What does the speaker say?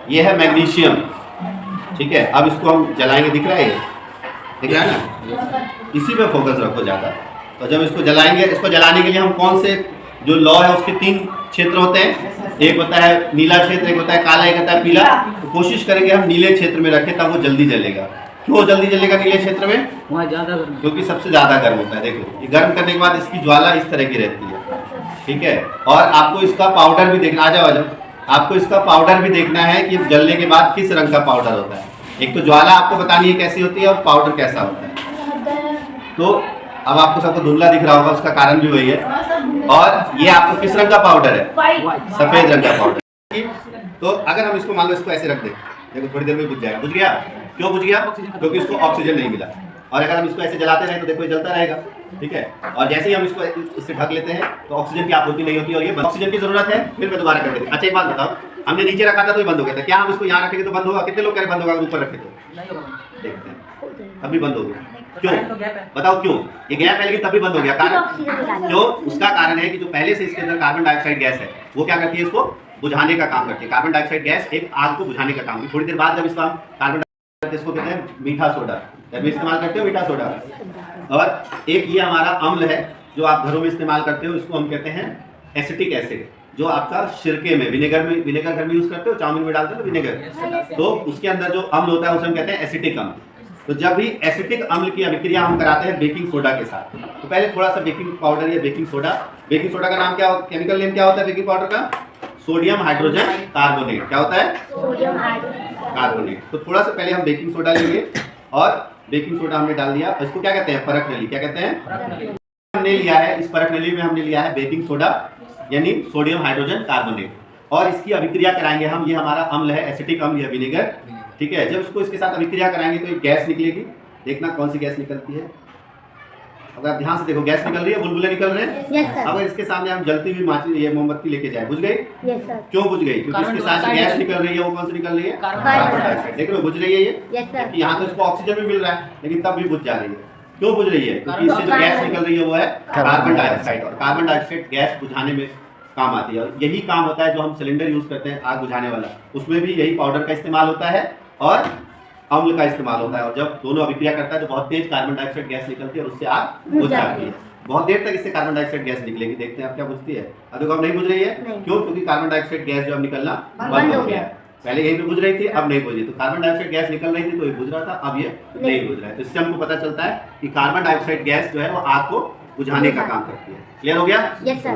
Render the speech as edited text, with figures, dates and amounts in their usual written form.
ये है मैग्नीशियम, ठीक है। अब इसको हम जलाएंगे, दिख रहा है ये, दिख रहा है ना, इसी पे फोकस रखो ज़्यादा। तो जब इसको जलाएंगे, इसको जलाने के लिए हम कौन से जो लौ है उसके 3 क्षेत्र होते हैं, एक होता है नीला क्षेत्र, एक होता है काला, एक होता है पीला। तो कोशिश करेंगे हम नीले क्षेत्र में रखें, तब वो जल्दी जलेगा। क्यों जल्दी जलेगा नीले क्षेत्र में? वहाँ ज़्यादा गर्म, क्योंकि सबसे ज़्यादा गर्म होता है। देखो ये गर्म करने के बाद इसकी ज्वाला इस तरह की रहती है, ठीक है। और आपको इसका पाउडर भी देखना, आ जाओ, आपको इसका पाउडर भी देखना है कि जलने के बाद किस रंग का पाउडर होता है। एक तो ज्वाला आपको बतानी है कैसी होती है और पाउडर कैसा होता है। तो अब आपको सबको धुंधला दिख रहा होगा, उसका कारण भी वही है। और ये आपको किस रंग का पाउडर है? सफेद रंग का पाउडर। तो अगर हम इसको मान लो इसको ऐसे रख दें, देखो थोड़ी देर में बुझ जाएगा। बुझ गया? क्यों बुझ गया? क्योंकि इसको ऑक्सीजन नहीं मिला। और अगर हम इसको ऐसे जलाते रहे तो देखो ये जलता रहेगा, ठीक है। और जैसे ही हम इसको इससे ढक लेते हैं तो ऑक्सीजन की आपूर्ति नहीं होती और ये ऑक्सीजन की जरूरत है। फिर मैं दोबारा कर देता हूं। अच्छा एक बात बताओ, हमने नीचे रखा था तो ये बंद हो गया था, क्या हम इसको यहाँ रखेंगे तो बंद होगा? कितने लोग कह रहे बंद होगा? ऊपर रखे तो देखते हैं, अभी बंद हो गया। क्यों बताओ क्यों? ये गैप है लेकिन तभी बंद हो गया। कारण क्यों? उसका कारण है कि जो पहले से इसके अंदर कार्बन डाइऑक्साइड गैस है वो क्या करती है, इसको बुझाने का काम करती है। कार्बन डाइऑक्साइड गैस एक आग को बुझाने का काम करती है। थोड़ी देर बाद जब इसका कार्बन डाइऑक्साइड, इसको कहते हैं मीठा सोडा, जब इस्तेमाल करते हो मीठा सोडा। और एक ये हमारा अम्ल है जो आप घरों में इस्तेमाल करते हो, इसको हम कहते हैं एसिटिक एसिड, जो आपका सिरके में, विनेगर घर में यूज करते हो, चाउमीन में डालते हो विनेगर, तो उसके अंदर जो अम्ल होता है उसे हम कहते हैं एसिटिक अम्ल। तो जब भी एसिटिक अम्ल की अभिक्रिया हम कराते हैं बेकिंग सोडा के साथ, तो पहले थोड़ा सा बेकिंग पाउडर या बेकिंग सोडा का नाम क्या, केमिकल नेम क्या होता है बेकिंग पाउडर का? Sodium hydrogen carbonate. क्या होता है? Sodium hydrogen carbonate. तो थोड़ा सा पहले हम बेकिंग सोडा लेंगे और बेकिंग सोडा हमने डाल दिया। इसको क्या कहते हैं? परख नली। क्या कहते हैं? हमने लिया है, इस परख नली में हमने लिया है बेकिंग सोडा यानी सोडियम हाइड्रोजन कार्बोनेट, और इसकी अभिक्रिया कराएंगे हम। ये हमारा अम्ल है, एसिटिक अम्ल या विनेगर, ठीक है। जब इसको इसके साथ अभिक्रिया कराएंगे तो एक गैस निकलेगी। देखना कौन सी गैस निकलती है। अगर आप ध्यान से देखो, गैस निकल रही है, बुलबुले निकल रहे हैं। yes, अगर इसके सामने हम जलती हुई माचिस, ये मोमबत्ती लेके जाए, बुझ गई? yes, क्यों बुझ गई? क्योंकि इसके साथ गैस निकल रही है। वो कौन सी निकल रही है? Carbon dioxide. देख रहे हो बुझ रही है ये। yes, यहाँ तो इसको ऑक्सीजन भी मिल रहा है लेकिन तब भी बुझ जा रही है। क्यों बुझ रही है? क्योंकि इससे जो गैस निकल रही है वो है कार्बन डाइऑक्साइड, और कार्बन डाइऑक्साइड गैस बुझाने में काम आती है। और यही काम होता है जो हम सिलेंडर यूज करते हैं आग बुझाने वाला, उसमें भी यही पाउडर का इस्तेमाल होता है और अम्ल का इस्तेमाल होता है। और जब दोनों अभिक्रिया करता है तो बहुत तेज कार्बन डाइऑक्साइड गैस निकलती है और उससे आग बुझ जाती है। बहुत देर तक इससे कार्बन डाइऑक्साइड गैस निकलेगी। देखते हैं आप क्या बुझती है। अब देखो अब नहीं बुझ रही है। क्यों? क्योंकि कार्बन डाइऑक्साइड गैस जो अब निकलना बंद हो गया। पहले यहीं पे बुझ रही थी, अब नहीं बुझी। तो कार्बन डाइऑक्साइड गैस निकल रही थी तो ये बुझ रहा था, अब ये नहीं बुझ रहा है। तो इससे हमको पता चलता है कि कार्बन डाइऑक्साइड गैस जो है वो आग को बुझाने का काम करती है। क्लियर हो गया? yes, sir.